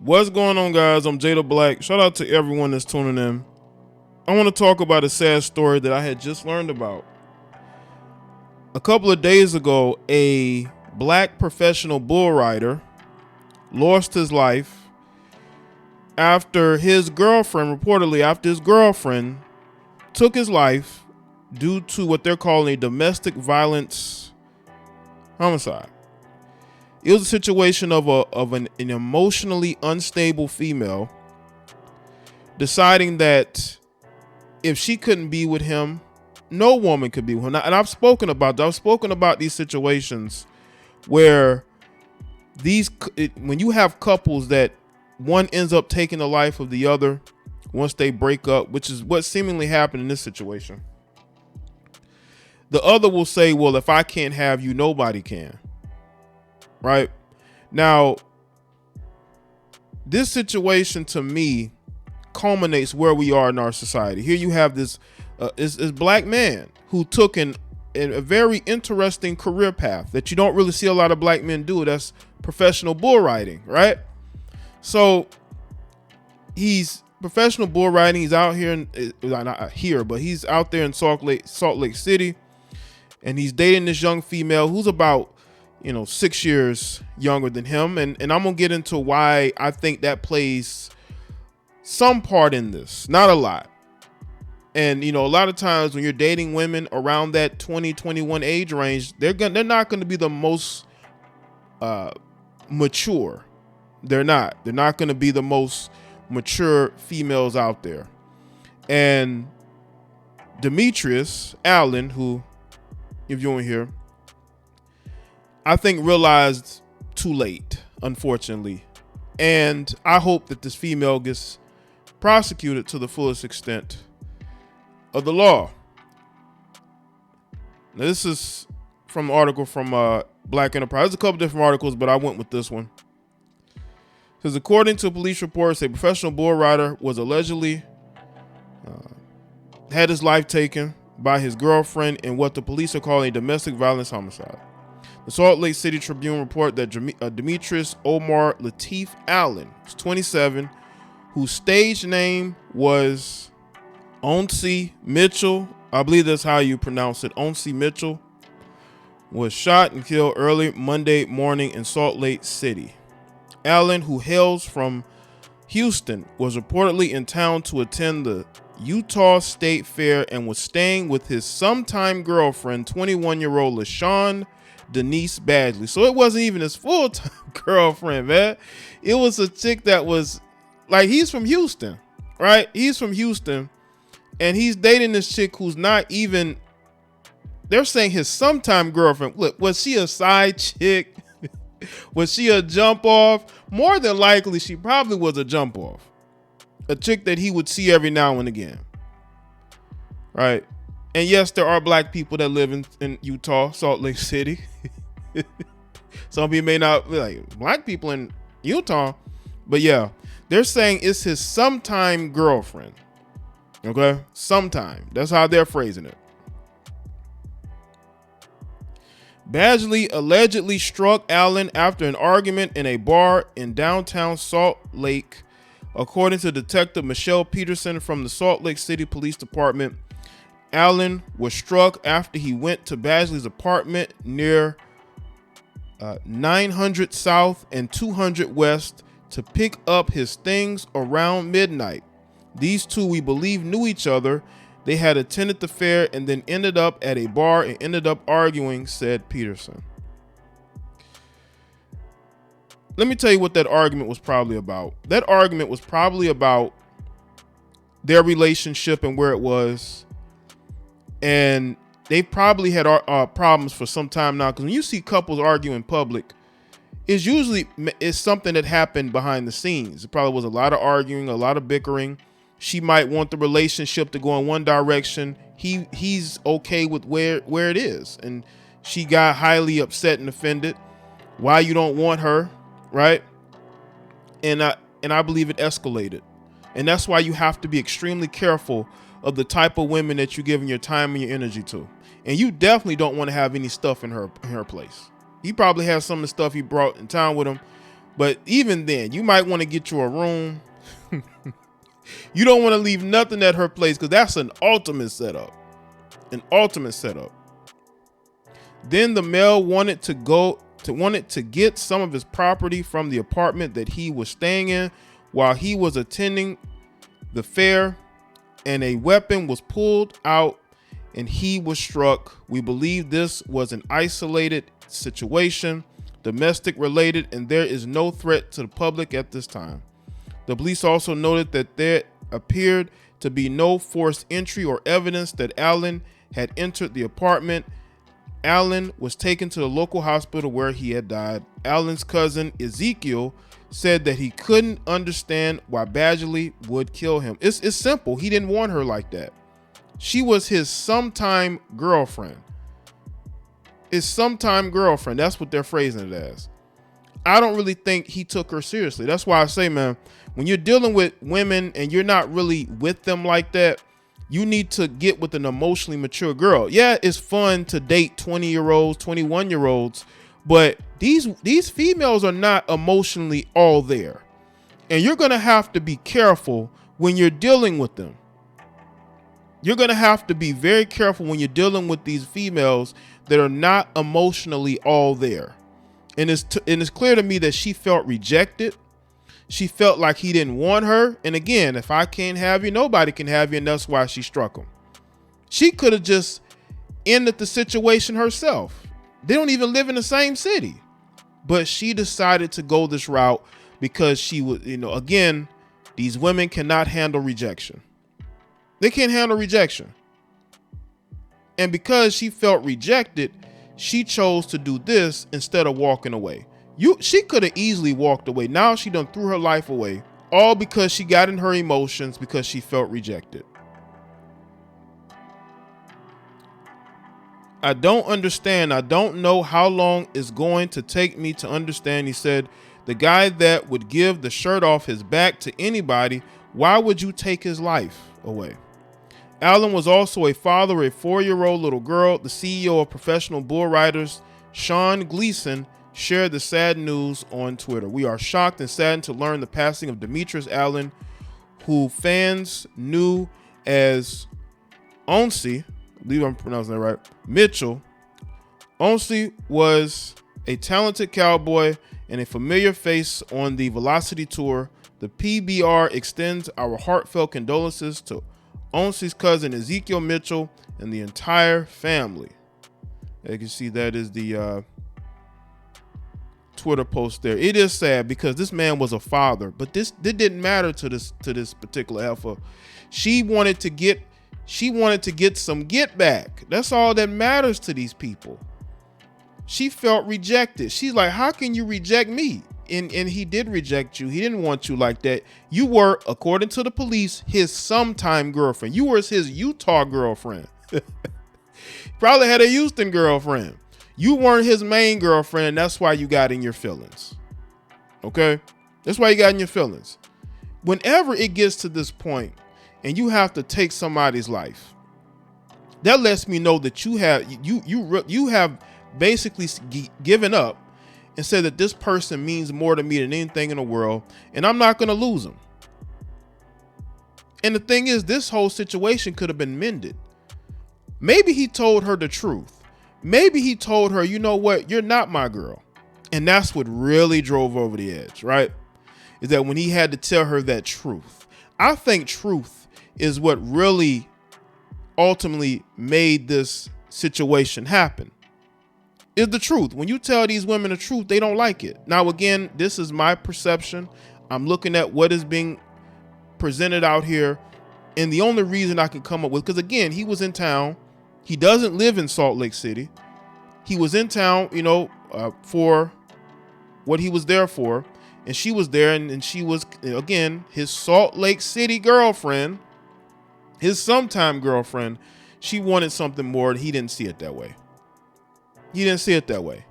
What's going on, guys? I'm Jay the Black. Shout out to everyone that's tuning in. I want to talk about a sad story that I had just learned about. A couple of days ago, a black professional bull rider lost his life after his girlfriend took his life due to what they're calling a domestic violence homicide. It was a situation of an emotionally unstable female deciding that if she couldn't be with him, no woman could be with him. And I've spoken about these situations where when you have couples that one ends up taking the life of the other once they break up, which is what seemingly happened in this situation. The other will say, well, if I can't have you, nobody can. Right? Now, this situation to me culminates where we are in our society. Here you have this black man who took a very interesting career path that you don't really see a lot of black men do. That's professional bull riding, right? So he's professional bull riding. He's out here, not here, but he's out there in Salt Lake City, and he's dating this young female who's about 6 years younger than him. And I'm gonna get into why I think that plays some part in this, not a lot. And a lot of times when you're dating women around that 20-21 age range, they're not going to be the most mature. They're not going to be the most mature females out there. And Demetrius Allen, who, if you weren't here, I think realized too late, unfortunately. And I hope that this female gets prosecuted to the fullest extent of the law. Now, this is from an article from Black Enterprise. There's a couple different articles, but I went with this one. It says, according to police reports, a professional bull rider was allegedly had his life taken by his girlfriend in what the police are calling a domestic violence homicide. The Salt Lake City Tribune report that Demetrius Omar Latif Allen, who's 27, whose stage name was Ouncie Mitchell, I believe that's how you pronounce it, Ouncie Mitchell, was shot and killed early Monday morning in Salt Lake City. Allen, who hails from Houston, was reportedly in town to attend the Utah State Fair and was staying with his sometime girlfriend, 21-year-old LaShawn Denise Bagley. So it wasn't even his full-time girlfriend, man. It was a chick that was like, he's from Houston, right? He's from Houston, and he's dating this chick who's not even, they're saying his sometime girlfriend. Look, was she a side chick? Was she a jump off? More than likely, she probably was a jump off. A chick that he would see every now and again, right? And yes, there are black people that live in Utah, Salt Lake City. Some people may not be like, black people in Utah, but yeah, they're saying it's his sometime girlfriend. Okay, sometime. That's how they're phrasing it. Bagley allegedly struck Allen after an argument in a bar in downtown Salt Lake, according to Detective Michelle Peterson from the Salt Lake City Police Department. Allen was struck after he went to Bagley's apartment near 900 South and 200 West to pick up his things around midnight. These two, we believe, knew each other. They had attended the fair and then ended up at a bar and ended up arguing, said Peterson. Let me tell you what that argument was probably about. That argument was probably about their relationship and where it was. And they probably had problems for some time now, because when you see couples argue in public, it's something that happened behind the scenes. It probably was a lot of arguing, a lot of bickering. She might want the relationship to go in one direction. He's okay with where it is, and she got highly upset and offended. Why you don't want her, right? And I believe it escalated, and that's why you have to be extremely careful of the type of women that you're giving your time and your energy to. And you definitely don't want to have any stuff in her place. He probably has some of the stuff he brought in town with him, But even then, you might want to get you a room. You don't want to leave nothing at her place because that's an ultimate setup. An ultimate setup. Then the male wanted to get some of his property from the apartment that he was staying in while he was attending the fair, and a weapon was pulled out and he was struck. We believe this was an isolated situation, domestic related, and there is no threat to the public at this time. The police also noted that there appeared to be no forced entry or evidence that Allen had entered the apartment. Allen was taken to the local hospital where he had died. Allen's cousin Ezekiel said that he couldn't understand why Bagley would kill him. It's simple. He didn't want her like that. She was his sometime girlfriend. His sometime girlfriend. That's what they're phrasing it as. I don't really think he took her seriously. That's why I say, man, when you're dealing with women and you're not really with them like that, you need to get with an emotionally mature girl. Yeah, it's fun to date 20-year-olds, 21-year-olds, but these females are not emotionally all there. And you're going to have to be careful when you're dealing with them. You're going to have to be very careful when you're dealing with these females that are not emotionally all there. And it's clear to me that she felt rejected. She felt like he didn't want her. And again, if I can't have you, nobody can have you. And that's why she struck him. She could have just ended the situation herself. They don't even live in the same city. But she decided to go this route because she would, again, these women cannot handle rejection. They can't handle rejection. And because she felt rejected, she chose to do this instead of walking away. She could have easily walked away. Now she done threw her life away, all because she got in her emotions because she felt rejected. I don't understand. I don't know how long it's going to take me to understand. He said, the guy that would give the shirt off his back to anybody, why would you take his life away? Allen was also a father of a 4-year-old little girl. The CEO of Professional Bull Riders, Sean Gleason, shared the sad news on Twitter. We are shocked and saddened to learn the passing of Demetrius Allen, who fans knew as Ouncie, I believe I'm pronouncing that right, Mitchell. Ouncie was a talented cowboy and a familiar face on the Velocity Tour. The PBR extends our heartfelt condolences to Ouncie's cousin Ezekiel Mitchell and the entire family. As you can see, that is the Twitter post there. It is sad because this man was a father, but this didn't matter to this particular heifer. She wanted to get some get back. That's all that matters to these people. She felt rejected. She's like, how can you reject me? And he did reject you. He didn't want you like that. You were, according to the police, his sometime girlfriend. You were his Utah girlfriend. Probably had a Houston girlfriend. You weren't his main girlfriend, and that's why you got in your feelings. Okay? That's why you got in your feelings. Whenever it gets to this point and you have to take somebody's life, that lets me know that you have basically given up and said that this person means more to me than anything in the world, and I'm not going to lose them. And the thing is, this whole situation could have been mended. Maybe he told her the truth. Maybe he told her, you know what, you're not my girl. And that's what really drove her over the edge, right? Is that when he had to tell her that truth. I think truth is what really ultimately made this situation happen. Is the truth. When you tell these women the truth, they don't like it. Now, again, this is my perception. I'm looking at what is being presented out here. And the only reason I can come up with, because again, he was in town. He doesn't live in Salt Lake City. He was in town, for what he was there for. And she was there, and she was, again, his Salt Lake City girlfriend, his sometime girlfriend. She wanted something more, and he didn't see it that way. He didn't see it that way.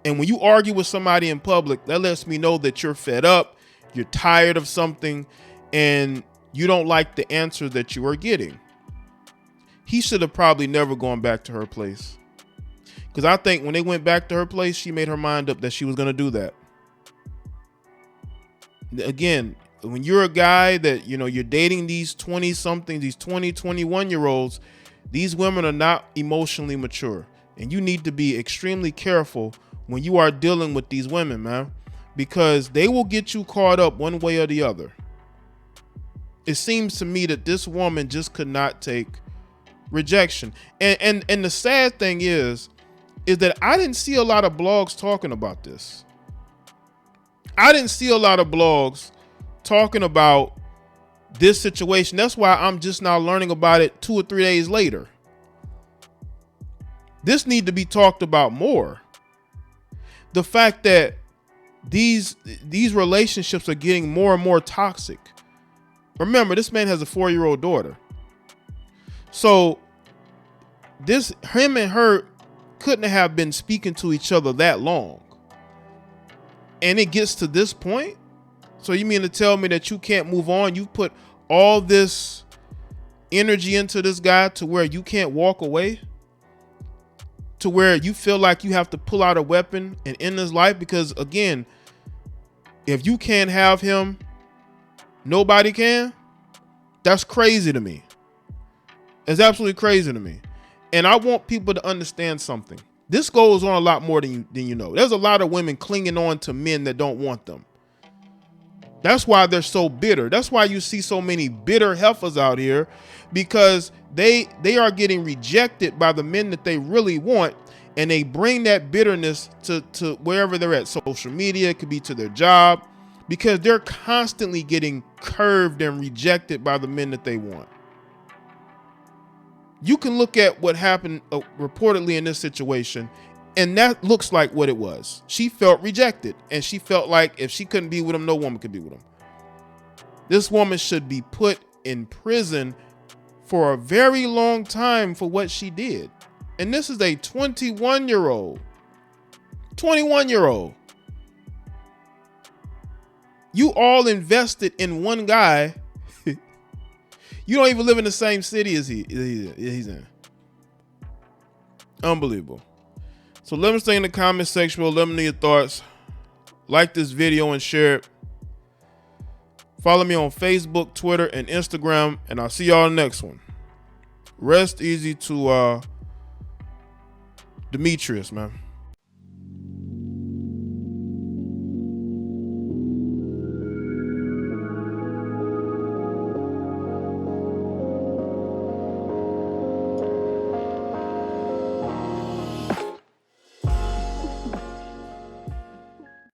And when you argue with somebody in public, that lets me know that you're fed up, you're tired of something, and you don't like the answer that you are getting. He should have probably never gone back to her place. Because I think when they went back to her place, she made her mind up that she was going to do that. Again, when you're a guy that, you know, you're dating these 20 something, these 20, 21-year-olds, these women are not emotionally mature. And you need to be extremely careful when you are dealing with these women, man, because they will get you caught up one way or the other. It seems to me that this woman just could not take rejection. And the sad thing is that I didn't see a lot of blogs talking about this. I didn't see a lot of blogs talking about this situation. That's why I'm just now learning about it 2 or 3 days later. This need to be talked about more. The fact that these relationships are getting more and more toxic. Remember, this man has a 4-year-old daughter. So him and her couldn't have been speaking to each other that long. And it gets to this point. So you mean to tell me that you can't move on? You put all this energy into this guy to where you can't walk away? To where you feel like you have to pull out a weapon and end his life? Because again, if you can't have him, nobody can. That's crazy to me. It's absolutely crazy to me. And I want people to understand something. This goes on a lot more than you know. There's a lot of women clinging on to men that don't want them. That's why they're so bitter. That's why you see so many bitter heifers out here, because they are getting rejected by the men that they really want, and they bring that bitterness to wherever they're at. Social media, it could be to their job, because they're constantly getting curved and rejected by the men that they want. You can look at what happened reportedly in this situation, and that looks like what it was. She felt rejected, and she felt like if she couldn't be with him, no woman could be with him. This woman should be put in prison for a very long time for what she did. And this is a 21-year-old. 21-year-old. You all invested in one guy. You don't even live in the same city as he's in. Unbelievable. So let me stay in the comment section below. Let me know your thoughts. Like this video and share it. Follow me on Facebook, Twitter, and Instagram, and I'll see y'all in the next one. Rest easy to Demetrius, man.